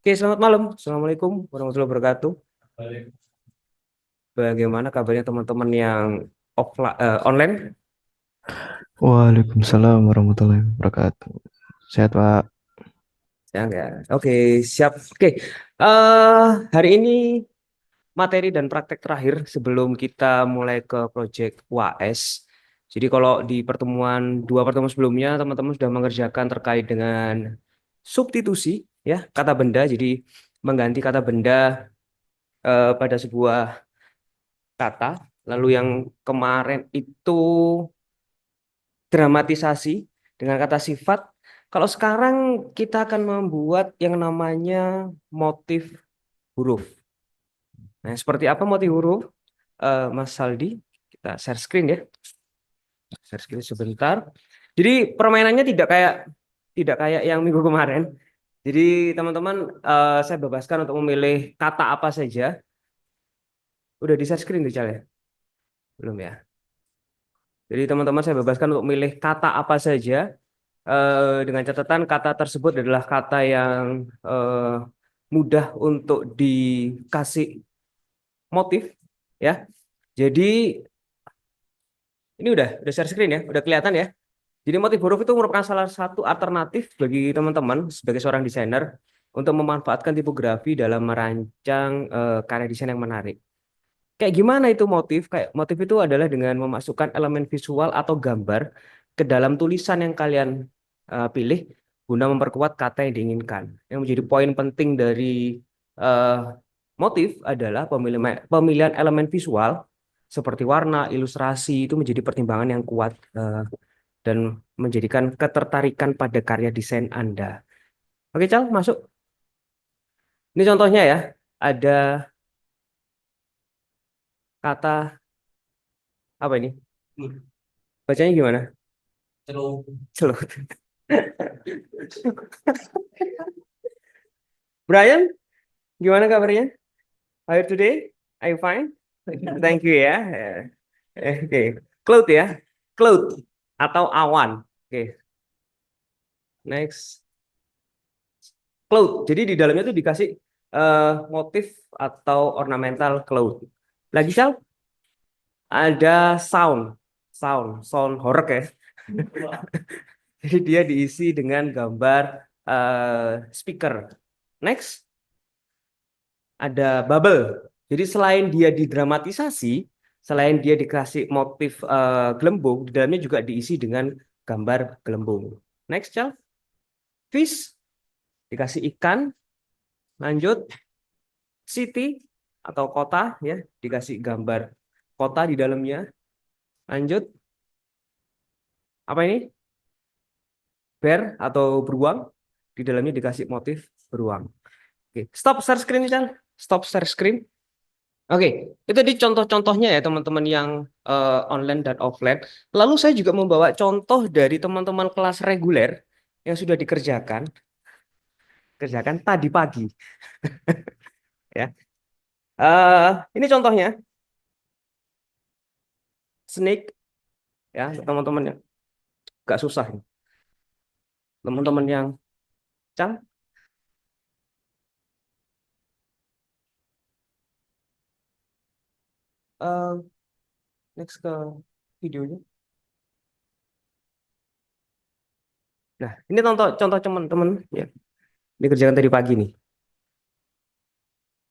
Oke, selamat malam. Assalamualaikum warahmatullahi wabarakatuh. Bagaimana kabarnya teman-teman yang offline, online? Waalaikumsalam warahmatullahi wabarakatuh. Sehat, Pak. Ya, enggak. Oke, siap. Oke, hari ini materi dan praktek terakhir sebelum kita mulai ke proyek UAS. Jadi kalau di dua pertemuan sebelumnya teman-teman sudah mengerjakan terkait dengan substitusi, ya, kata benda. Jadi mengganti kata benda pada sebuah kata. Lalu yang kemarin itu dramatisasi dengan kata sifat. Kalau sekarang kita akan membuat yang namanya motif huruf. Nah, seperti apa motif huruf? Mas Saldi, kita share screen ya. Share screen sebentar. Jadi permainannya tidak kayak yang minggu kemarin. Jadi teman-teman, saya bebaskan untuk memilih kata apa saja. Udah di share screen tuh, Cal, ya? Belum ya? Jadi teman-teman saya bebaskan untuk milih kata apa saja. Dengan catatan kata tersebut adalah kata yang mudah untuk dikasih motif, ya. Jadi ini udah share screen ya, udah kelihatan ya. Jadi motif huruf itu merupakan salah satu alternatif bagi teman-teman sebagai seorang desainer untuk memanfaatkan tipografi dalam merancang karya desain yang menarik. Kayak gimana itu motif? Kayak motif itu adalah dengan memasukkan elemen visual atau gambar ke dalam tulisan yang kalian pilih guna memperkuat kata yang diinginkan. Yang menjadi poin penting dari eh, motif adalah pemilihan elemen visual seperti warna, ilustrasi itu menjadi pertimbangan yang kuat dan menjadikan ketertarikan pada karya desain Anda. Oke, Cal, masuk. Ini contohnya ya. Ada kata apa ini? Bacanya gimana? Celup. Brian, gimana kabarnya? How are you today? Are you fine? Thank you ya. Oke, cloud ya. Cloud atau awan. Oke, next. Cloud. Jadi di dalamnya tuh dikasih motif atau ornamental cloud. Lagi Sal, ada sound. Sound horror ya. Jadi dia diisi dengan gambar speaker. Next, ada bubble. Jadi selain dia didramatisasi, selain dia dikasih motif gelembung, di dalamnya juga diisi dengan gambar gelembung. Next, Chal. Fish, dikasih ikan. Lanjut, city atau kota, ya, dikasih gambar kota di dalamnya. Lanjut, apa ini? Bear atau beruang, di dalamnya dikasih motif beruang. Oke, stop share screen, Chal. Stop share screen. Oke, itu di contoh-contohnya ya teman-teman yang online dan offline. Lalu saya juga membawa contoh dari teman-teman kelas reguler yang sudah kerjakan tadi pagi, ya. Ini contohnya snake, ya, teman-teman yang gak susah, ya. Teman-teman yang cang, eh, next ke videonya. Nah, ini contoh teman-teman ya, dikerjakan tadi pagi nih.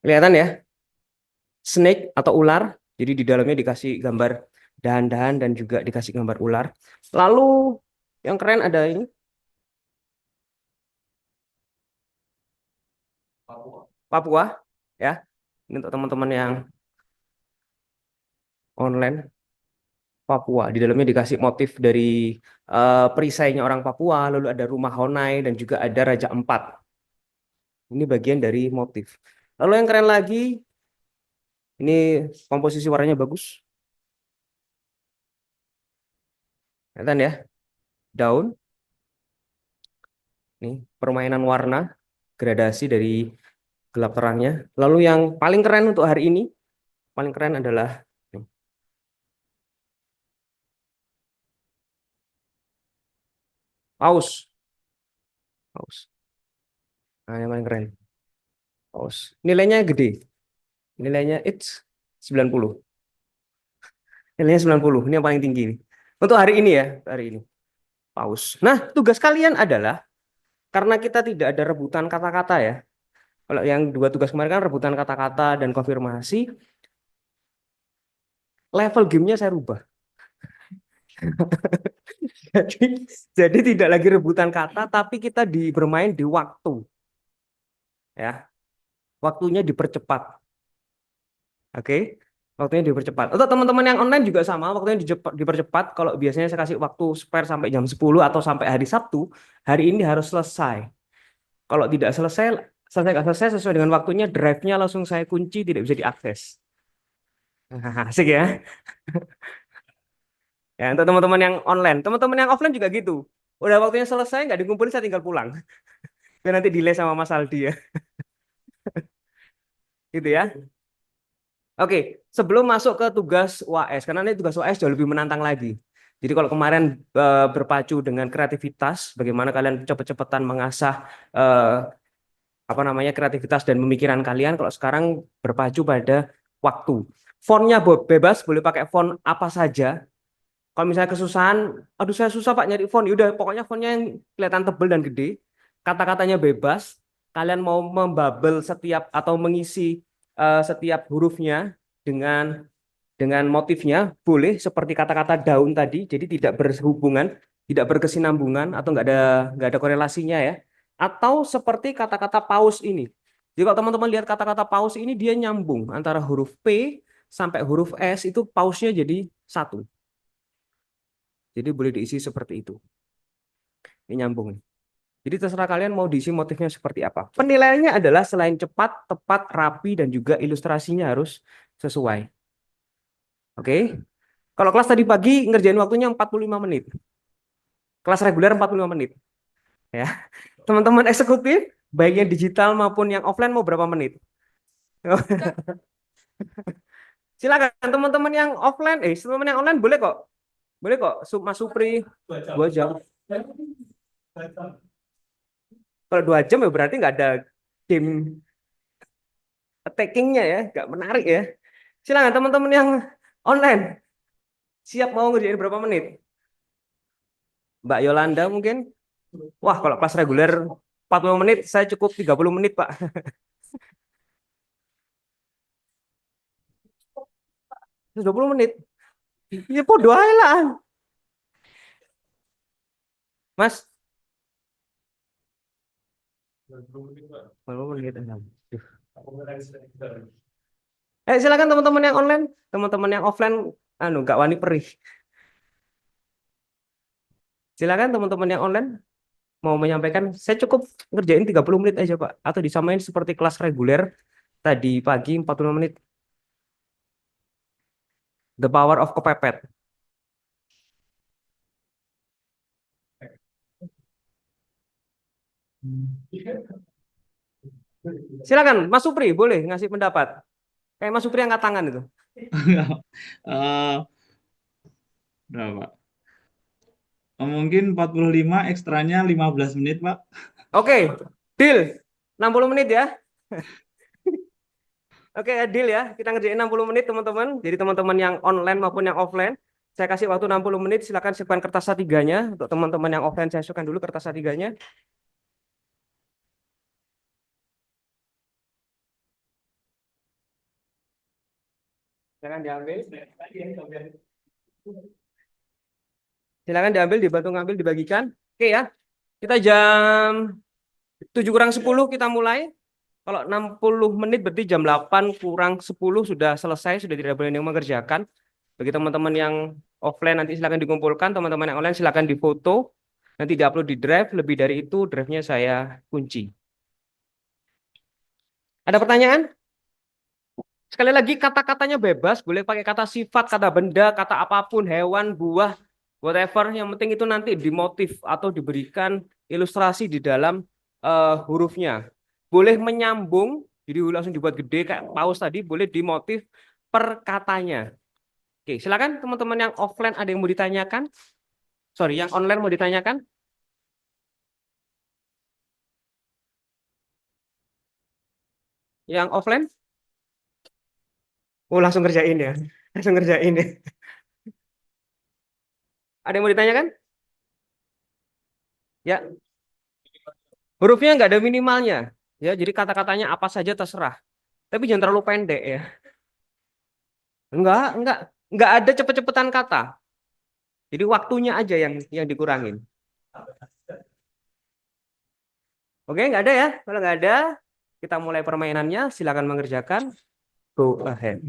Kelihatan ya, snake atau ular. Jadi di dalamnya dikasih gambar dahan-dahan dan juga dikasih gambar ular. Lalu yang keren ada ini Papua, ya. Ini untuk teman-teman yang online Papua. Di dalamnya dikasih motif dari perisainya orang Papua, lalu ada rumah Honai dan juga ada Raja Empat. Ini bagian dari motif. Lalu yang keren lagi, ini komposisi warnanya bagus. Kelihatan ya, daun. Nih, permainan warna, gradasi dari gelap terangnya. Lalu yang paling keren untuk hari ini, paling keren adalah nih, paus. Paus. Nah, yang paling keren. Paus. Nilainya gede. Nilainya it's 90. Nilainya 90. Ini yang paling tinggi nih. Untuk hari ini ya, hari ini. Paus. Nah, tugas kalian adalah karena kita tidak ada rebutan kata-kata ya. Kalau yang dua tugas kemarin kan rebutan kata-kata dan konfirmasi, level gamenya saya rubah. Jadi, jadi tidak lagi rebutan kata, tapi kita bermain di waktu. Ya, waktunya dipercepat. Oke, waktunya dipercepat. Untuk teman-teman yang online juga sama, waktunya dipercepat. Kalau biasanya saya kasih waktu spare sampai jam 10 atau sampai hari Sabtu, hari ini harus selesai. Kalau tidak selesai, nggak selesai sesuai dengan waktunya, drive-nya langsung saya kunci, tidak bisa diakses. Asik ya. Ya, untuk teman-teman yang online. Teman-teman yang offline juga gitu. Udah waktunya selesai, nggak dikumpulin, saya tinggal pulang. Biar nanti delay sama Mas Aldi ya. Gitu ya. Oke, sebelum masuk ke tugas UAS, karena ini tugas UAS jauh lebih menantang lagi. Jadi kalau kemarin berpacu dengan kreativitas, bagaimana kalian cepet-cepetan mengasah eh, apa namanya kreativitas dan pemikiran kalian, kalau sekarang berpacu pada waktu. Fontnya bebas, boleh pakai font apa saja. Kalau misalnya kesusahan, aduh saya susah Pak nyari font, udah pokoknya fontnya yang kelihatan tebal dan gede. Kata-katanya bebas. Kalian mau membabel setiap atau mengisi setiap hurufnya dengan motifnya boleh seperti kata-kata daun tadi, jadi tidak berhubungan, tidak berkesinambungan atau nggak ada korelasinya ya. Atau seperti kata-kata paus ini. Jadi kalau teman-teman lihat kata-kata paus ini dia nyambung antara huruf P sampai huruf S itu pausnya jadi satu. Jadi boleh diisi seperti itu. Ini nyambung. Jadi terserah kalian mau diisi motifnya seperti apa. Penilaiannya adalah selain cepat, tepat, rapi, dan juga ilustrasinya harus sesuai. Oke. Kalau kelas tadi pagi ngerjain waktunya 45 menit. Kelas reguler 45 menit. Ya. Teman-teman eksekutif, baik yang digital maupun yang offline mau berapa menit? Silakan teman-teman yang offline, teman-teman yang online boleh kok. Boleh kok, Mas Supri 2 jam. Kalau 2 jam ya berarti nggak ada game attackingnya ya, nggak menarik ya. Silakan teman-teman yang online, siap mau ngerjain berapa menit? Mbak Yolanda mungkin? Wah, kalau kelas reguler 40 menit, saya cukup 30 menit, Pak. 20 menit. Ya podo ae lah. Mas, 40 menit. Aduh. Silakan teman-teman yang online, teman-teman yang offline, nggak wani perih. Silakan teman-teman yang online mau menyampaikan, saya cukup ngerjain 30 menit aja, Pak. Atau disamain seperti kelas reguler tadi pagi 45 menit. The power of kepepet. Silakan, Mas Supri boleh ngasih pendapat. Kayak Mas Supri angkat tangan itu. Eh, berapa? Mungkin 45 ekstranya 15 menit, Pak. Oke, deal. 60 menit ya. Oke, deal ya. Kita ngerjain 60 menit, teman-teman. Jadi teman-teman yang online maupun yang offline, saya kasih waktu 60 menit. Silakan siapkan kertas A3-nya. Untuk teman-teman yang offline, saya siapkan dulu kertas A3-nya. Silakan diambil. Silakan diambil, dibantu ngambil, dibagikan. Oke ya. Kita jam 7 kurang 10 kita mulai. Kalau 60 menit berarti jam 8 kurang 10 sudah selesai, sudah tidak boleh yang mengerjakan. Bagi teman-teman yang offline nanti silakan dikumpulkan, teman-teman yang online silakan difoto, nanti diupload di drive, lebih dari itu drive-nya saya kunci. Ada pertanyaan? Sekali lagi kata-katanya bebas, boleh pakai kata sifat, kata benda, kata apapun, hewan, buah, whatever. Yang penting itu nanti dimotif atau diberikan ilustrasi di dalam hurufnya. Boleh menyambung, jadi langsung dibuat gede kayak paus tadi, boleh dimotif per katanya. Oke, silakan teman-teman yang offline ada yang mau ditanyakan? Sorry, yang online mau ditanyakan? Yang offline? Oh, langsung ngerjain ya. Langsung ngerjain ya. Ada yang mau ditanyakan? Ya, hurufnya nggak ada minimalnya. Ya, jadi kata-katanya apa saja terserah. Tapi jangan terlalu pendek ya. Enggak, enggak ada cepet-cepetan kata. Jadi waktunya aja yang dikurangin. Oke, nggak ada ya. Kalau nggak ada, kita mulai permainannya. Silakan mengerjakan. Go ahead.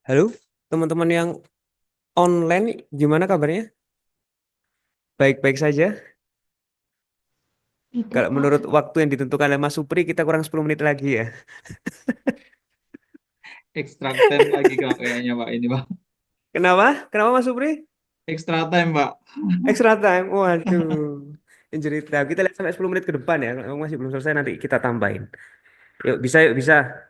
Halo, teman-teman yang online, gimana kabarnya? Baik-baik saja. Tidak, Kalau Pak. menurut waktu yang ditentukan oleh Mas Supri, kita kurang 10 menit lagi ya. Extract time lagi Kak kayaknya Pak ini Pak. Kenapa? Kenapa Mas Supri? Extra time Pak. Extra time. Waduh. Injury time. Kita lihat sampai 10 menit ke depan ya. Kalau masih belum selesai nanti kita tambahin. Yuk, bisa yuk, bisa.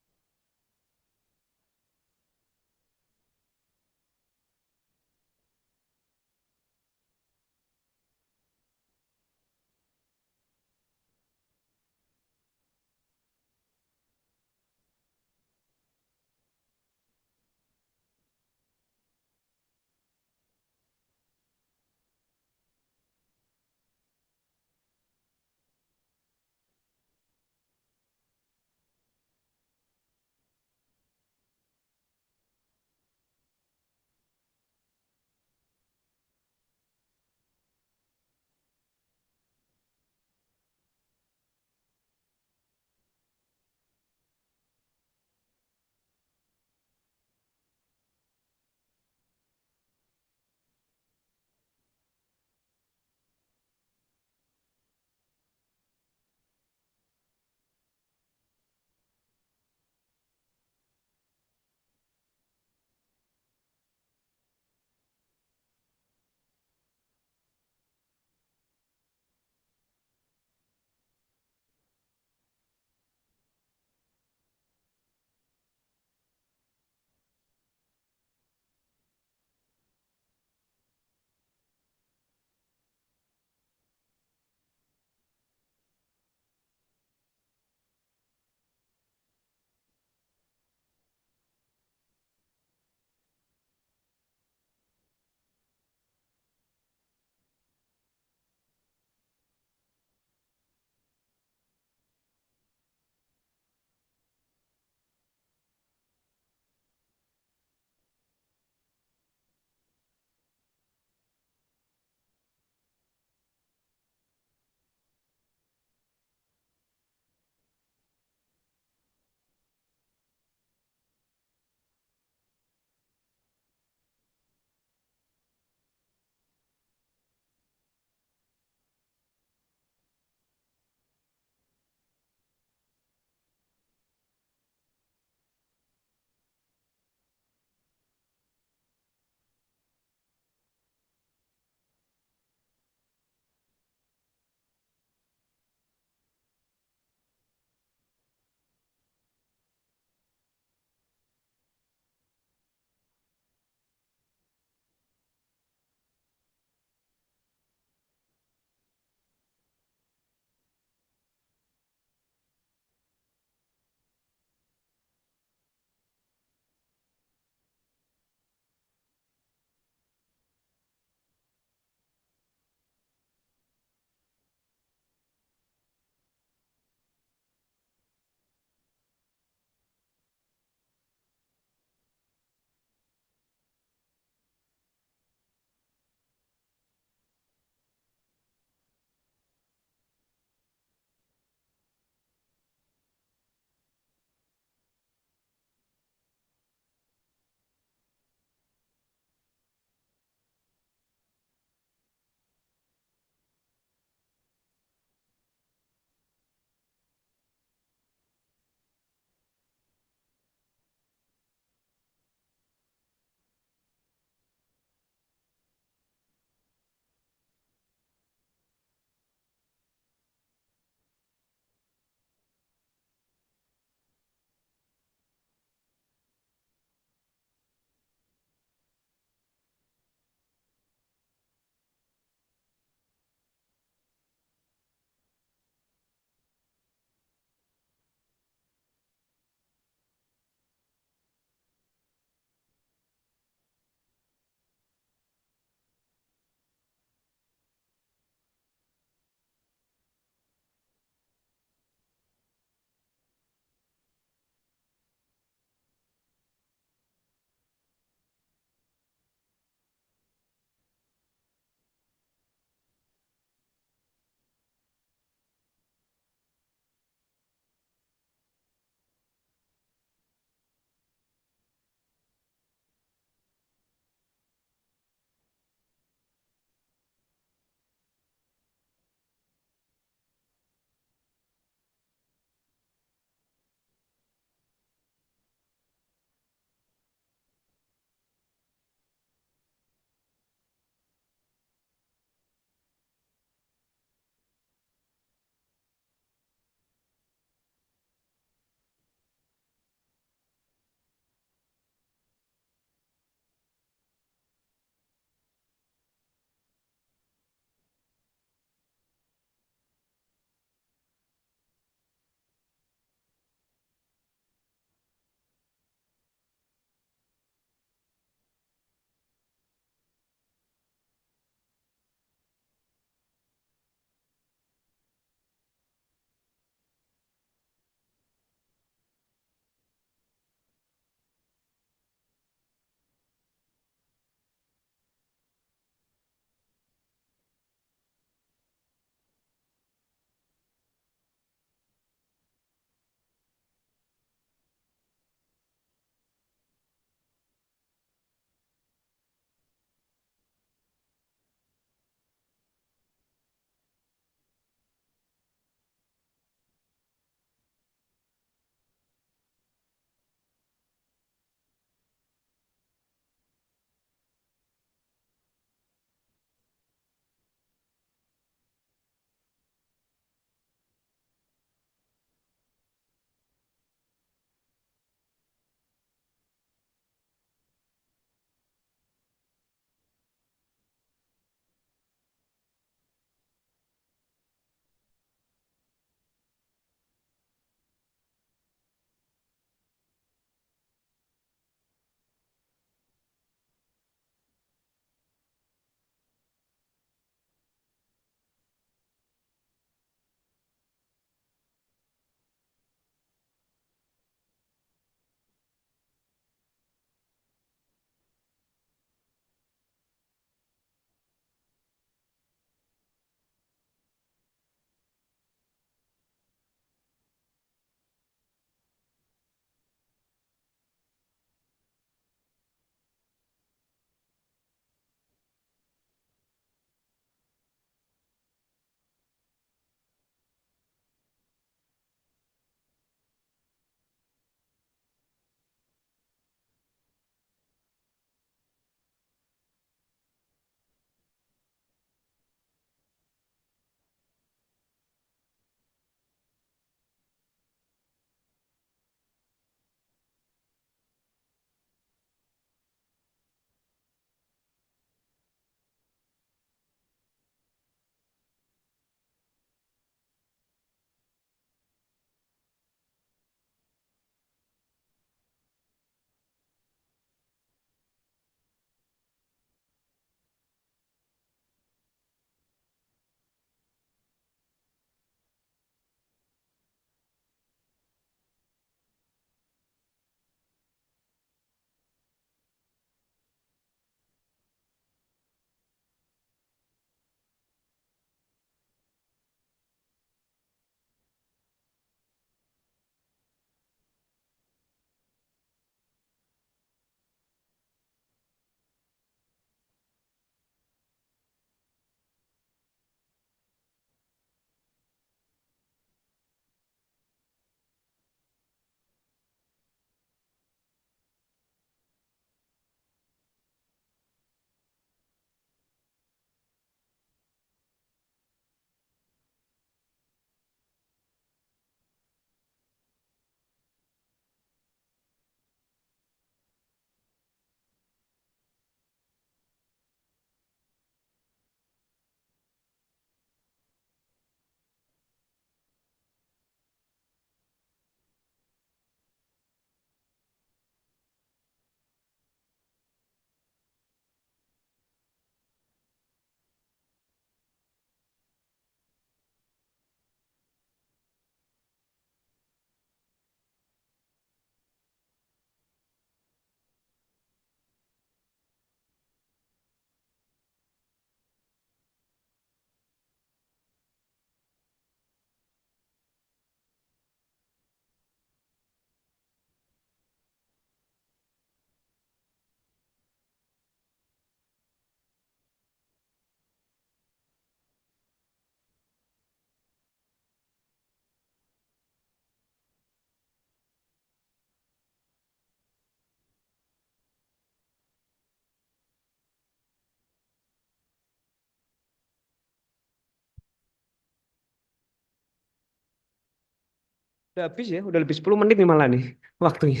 Udah habis ya, udah lebih 10 menit nih malah nih waktunya.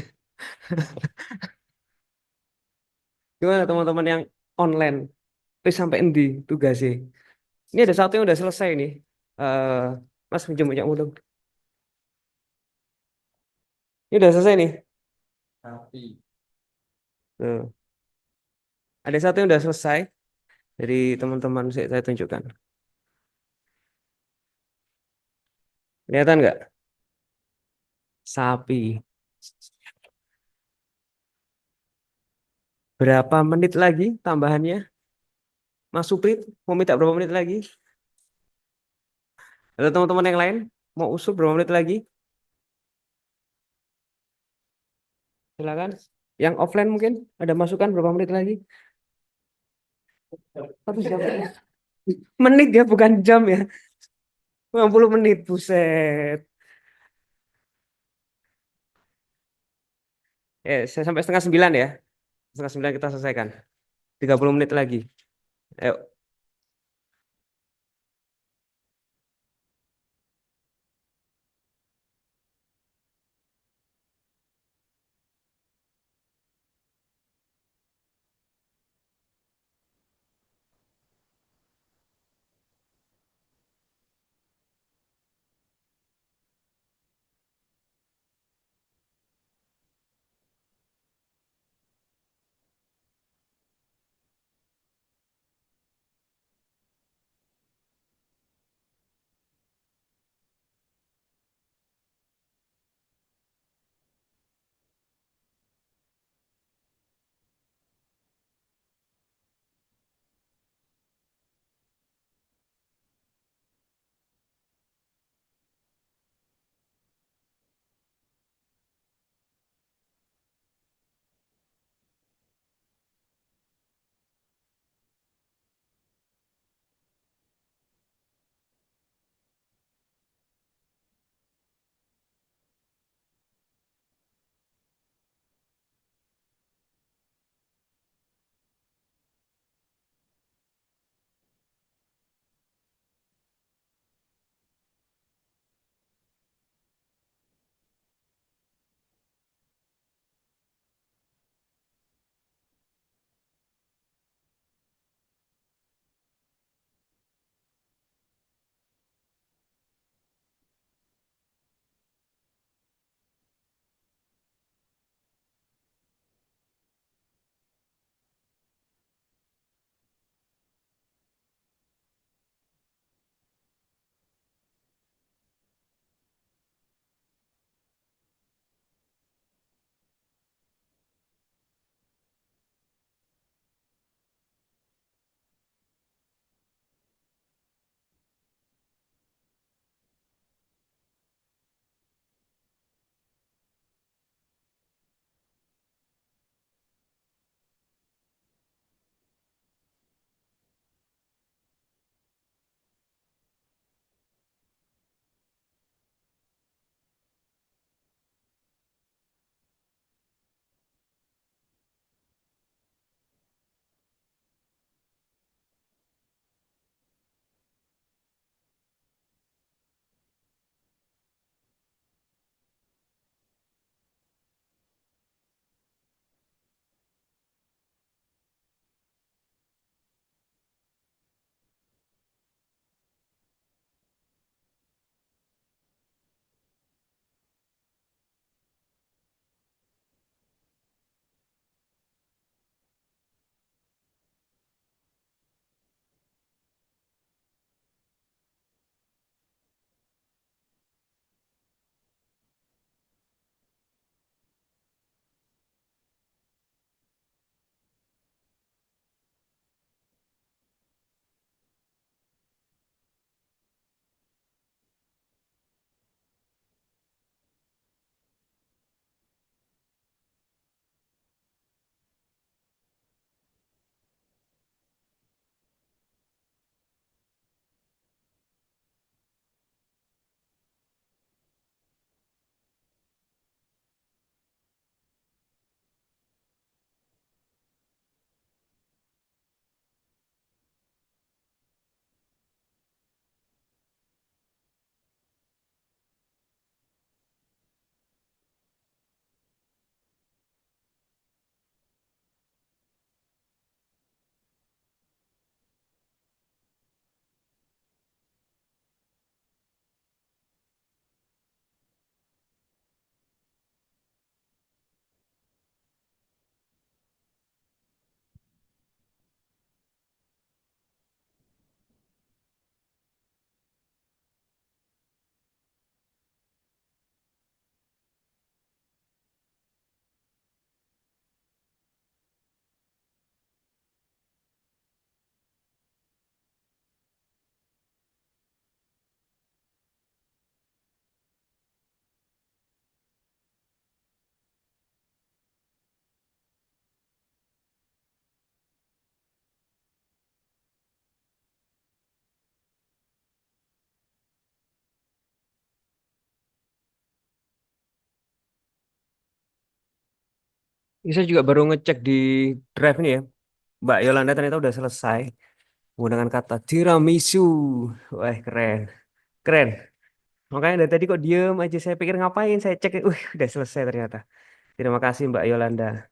Gimana teman-teman yang online? Terus sampai endi tugasnya? Ini ada satu yang udah selesai nih. Eh, Mas pinjam punya dong. Ini udah selesai nih. Tuh. Ada satu yang udah selesai dari teman-teman saya tunjukkan. Kelihatan nggak? Sapi. Berapa menit lagi tambahannya? Mas Suprit, mau minta berapa menit lagi? Ada teman-teman yang lain? Mau usul berapa menit lagi? Silakan. Yang offline mungkin ada masukan berapa menit lagi? 1 jam. Menit ya, bukan jam ya. 50 menit, buset. Saya sampai setengah 9 ya. Setengah 9 kita selesaikan. 30 menit lagi. Ayo. Ini saya juga baru ngecek di Drive ini ya. Mbak Yolanda ternyata udah selesai menggunakan kata tiramisu. Wah, keren. Keren. Makanya dari tadi kok diem aja, saya pikir ngapain, saya cek, udah selesai ternyata. Terima kasih Mbak Yolanda.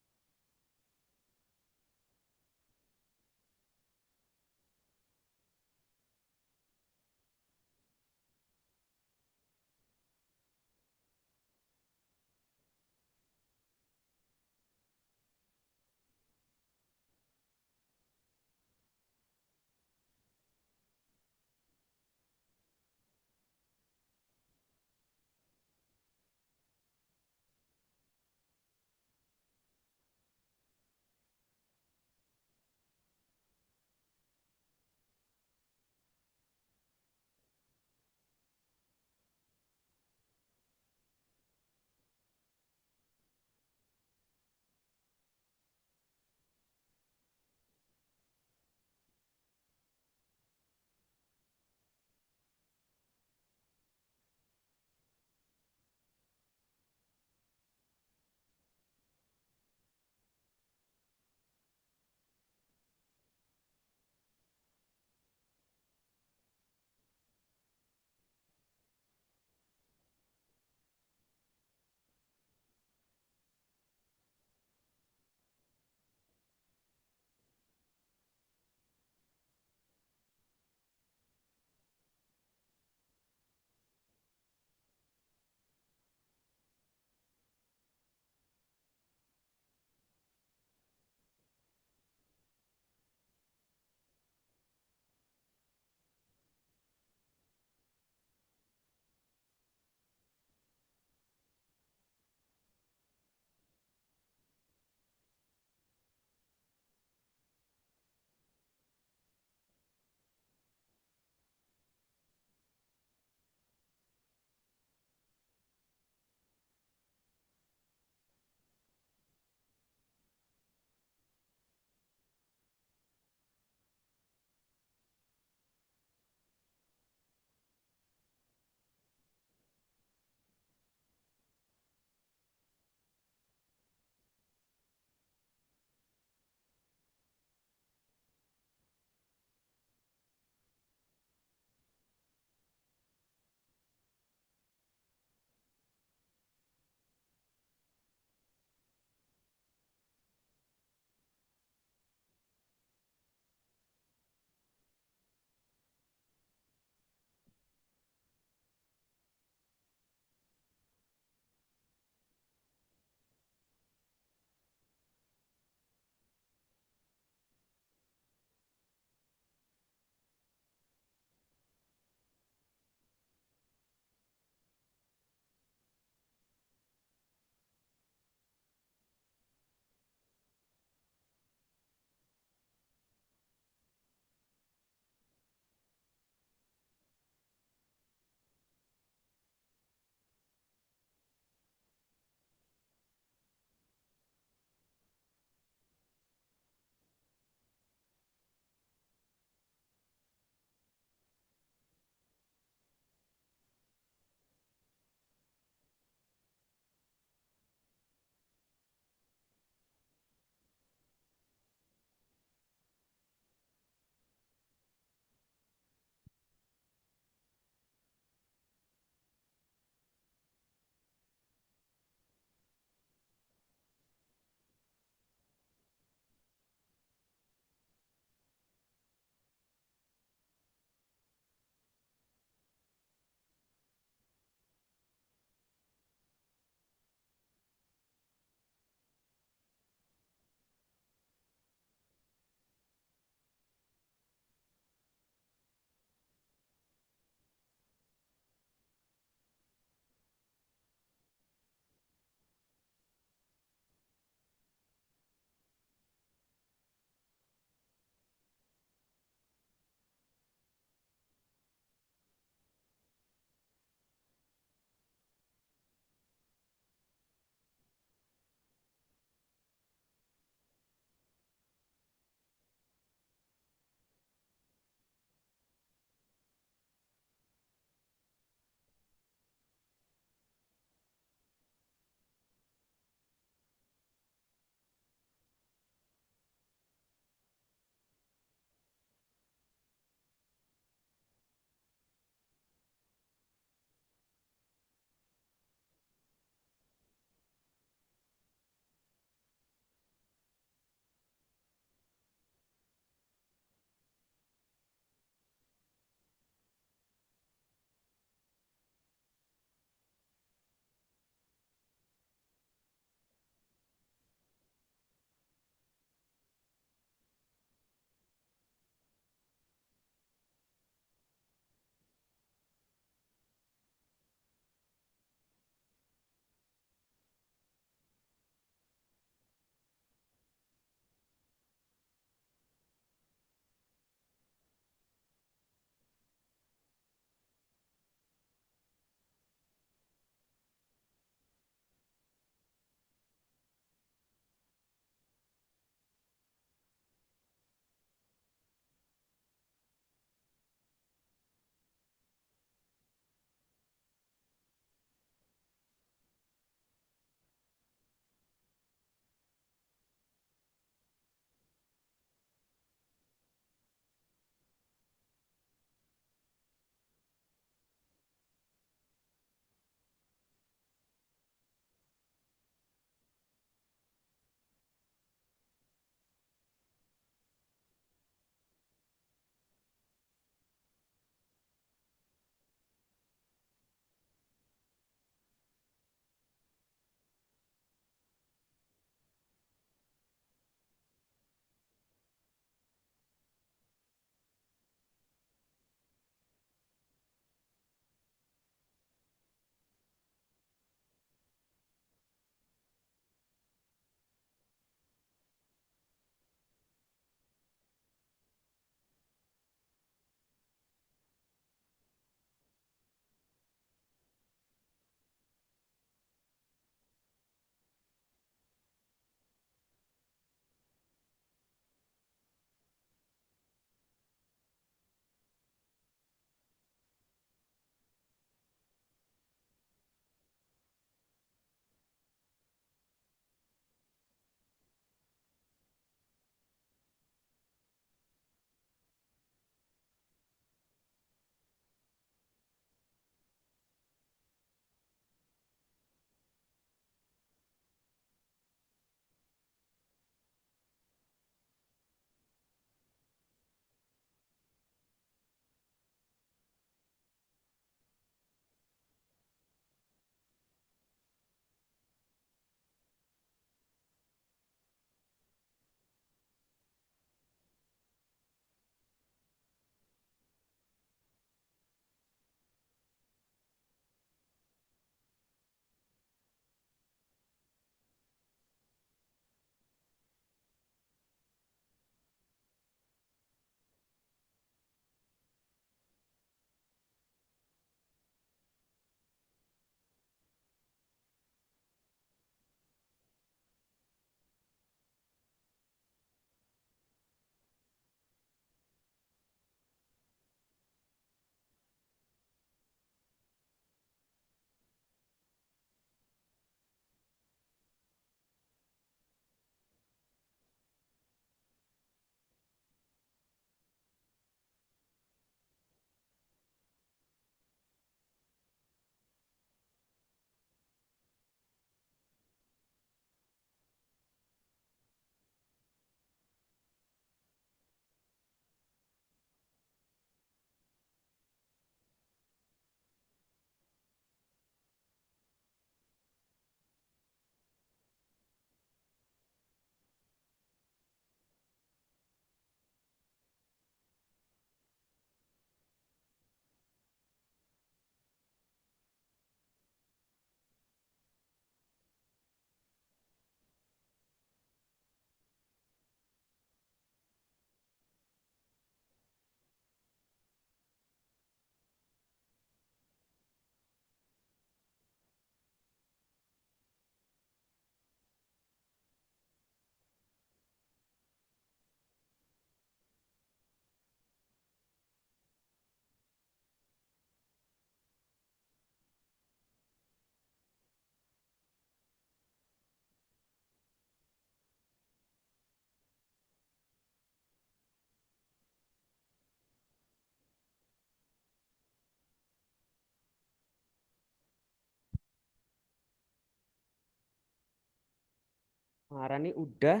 Maharani udah,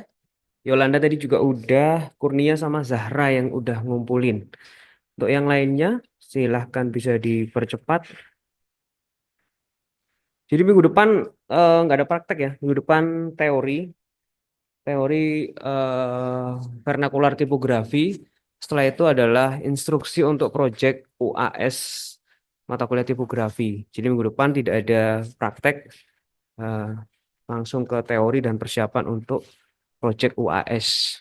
Yolanda tadi juga udah, Kurnia sama Zahra yang udah ngumpulin. Untuk yang lainnya, silahkan bisa dipercepat. Jadi minggu depan nggak ada praktek ya. Minggu depan teori, teori vernakular tipografi. Setelah itu adalah instruksi untuk proyek UAS mata kuliah tipografi. Jadi minggu depan tidak ada praktek, eh, langsung ke teori dan persiapan untuk proyek UAS.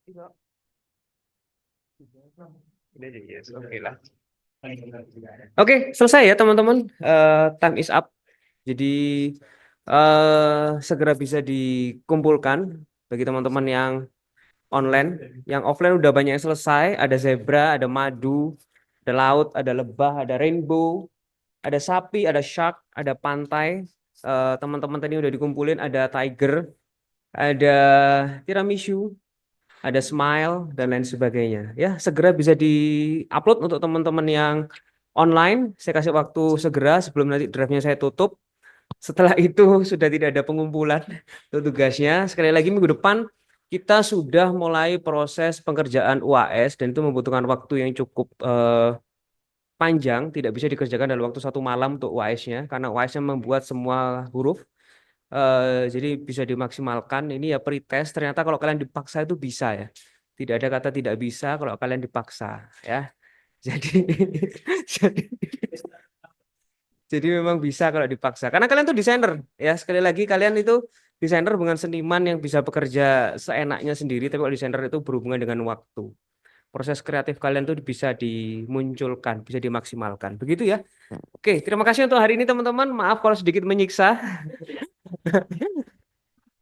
Udah jadi, yes. Oke lah. Oke, selesai ya teman-teman. Time is up. Jadi segera bisa dikumpulkan bagi teman-teman yang online. Yang offline udah banyak yang selesai. Ada zebra, ada madu, ada laut, ada lebah, ada rainbow, ada sapi, ada shark, ada pantai. Teman-teman tadi udah dikumpulin. Ada tiger, ada tiramisu, ada smile dan lain sebagainya. Ya, segera bisa di-upload untuk teman-teman yang online. Saya kasih waktu segera sebelum nanti drive-nya saya tutup. Setelah itu sudah tidak ada pengumpulan untuk tugasnya. Sekali lagi minggu depan kita sudah mulai proses pengerjaan UAS dan itu membutuhkan waktu yang cukup panjang, tidak bisa dikerjakan dalam waktu 1 malam untuk UAS-nya karena UAS-nya membuat semua huruf. Jadi bisa dimaksimalkan. Ini ya pretest. Ternyata kalau kalian dipaksa itu bisa ya. Tidak ada kata tidak bisa kalau kalian dipaksa ya. Jadi jadi jadi memang bisa kalau dipaksa. Karena kalian tuh desainer ya. Sekali lagi kalian itu desainer bukan seniman yang bisa bekerja seenaknya sendiri. Tapi kalau desainer itu berhubungan dengan waktu. Proses kreatif kalian tuh bisa dimunculkan, bisa dimaksimalkan. Begitu ya. Oke, terima kasih untuk hari ini teman-teman. Maaf kalau sedikit menyiksa.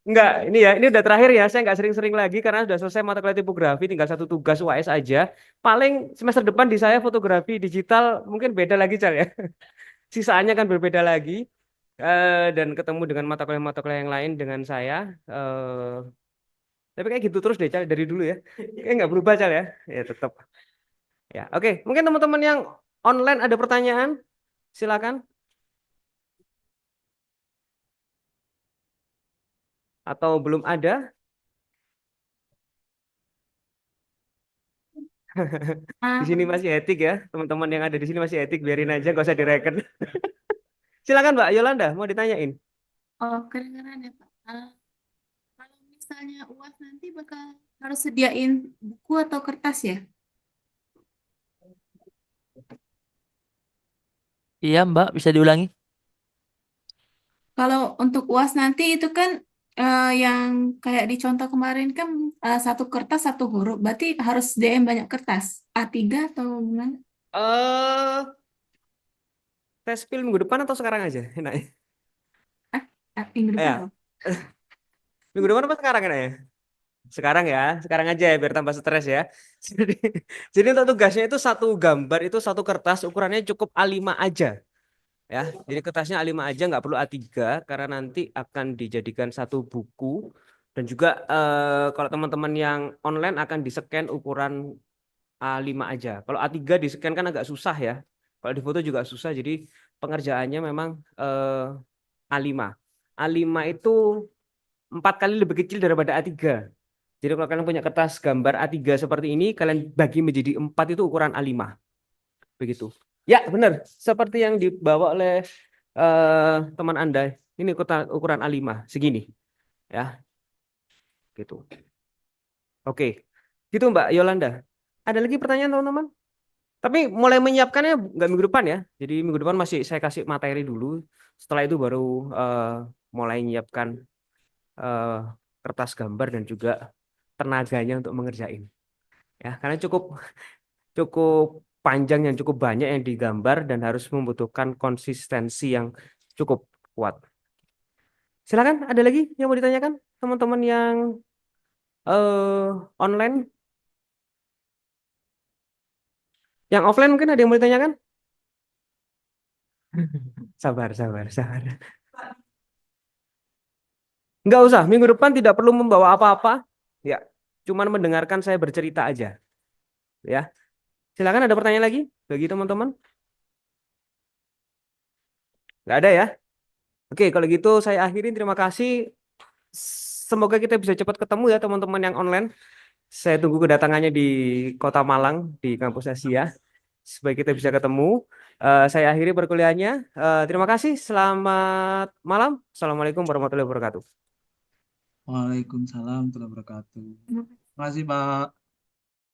Enggak, ini ya, ini udah terakhir ya. Saya nggak sering-sering lagi karena sudah selesai mata kuliah tipografi, tinggal satu tugas UAS aja. Paling semester depan di saya fotografi digital mungkin beda lagi, Cal ya. Sisaannya kan berbeda lagi. Dan ketemu dengan mata kuliah yang lain dengan saya. Tapi kayak gitu terus deh, Cal, dari dulu ya. Kayak nggak berubah, Cal ya. Ya tetap. Ya, oke. Mungkin teman-teman yang online ada pertanyaan, silakan. Atau belum ada? Di sini masih etik ya, teman-teman yang ada di sini masih etik, biarin aja, gak usah direken. Silakan Mbak Yolanda, mau ditanyain. Oh, kedengeran ya, Pak. Kalau misalnya UAS nanti bakal harus sediain buku atau kertas ya? Iya, Mbak, bisa diulangi? Kalau untuk UAS nanti itu kan yang kayak di contoh kemarin kan satu kertas satu huruf, berarti harus sediain banyak kertas. A3 atau gimana? Eh, tes film minggu depan atau sekarang aja? Enak ya? Minggu depan Ya, loh. minggu depan apa sekarang enak ya? Sekarang aja ya biar tambah stres ya. Jadi, jadi untuk tugasnya itu satu gambar itu satu kertas ukurannya cukup A5 aja ya. Jadi kertasnya A5 aja nggak perlu A3 karena nanti akan dijadikan satu buku dan juga kalau teman-teman yang online akan di-scan ukuran A5 aja. Kalau A3 di-scan kan agak susah ya. Kalau di foto juga susah jadi pengerjaannya memang A5. A5 itu 4 kali lebih kecil daripada A3. Jadi kalau kalian punya kertas gambar A3 seperti ini, kalian bagi menjadi 4 itu ukuran A5. Begitu. Ya, benar. Seperti yang dibawa oleh teman Anda. Ini ukuran A5 segini. Ya, gitu. Oke. Gitu Mbak Yolanda. Ada lagi pertanyaan teman-teman? Tapi mulai menyiapkannya nggak minggu depan ya. Jadi minggu depan masih saya kasih materi dulu. Setelah itu baru mulai menyiapkan eh, kertas gambar dan juga tenaganya untuk mengerjain. Ya, karena cukup cukup panjang yang cukup banyak yang digambar dan harus membutuhkan konsistensi yang cukup kuat. Silakan, ada lagi yang mau ditanyakan teman-teman yang online, yang offline mungkin ada yang mau ditanyakan? Sabar, sabar, sabar. Nggak usah, minggu depan tidak perlu membawa apa-apa. Ya, cuman mendengarkan saya bercerita aja. Ya, silakan ada pertanyaan lagi bagi teman-teman? Nggak ada ya? Oke, kalau gitu saya akhirin. Terima kasih. Semoga kita bisa cepat ketemu ya teman-teman yang online. Saya tunggu kedatangannya di Kota Malang, di kampus Asia. Supaya kita bisa ketemu. Saya akhiri perkuliahannya. Terima kasih. Selamat malam. Assalamualaikum warahmatullahi wabarakatuh. Waalaikumsalam warahmatullahi wabarakatuh. Terima kasih, Pak.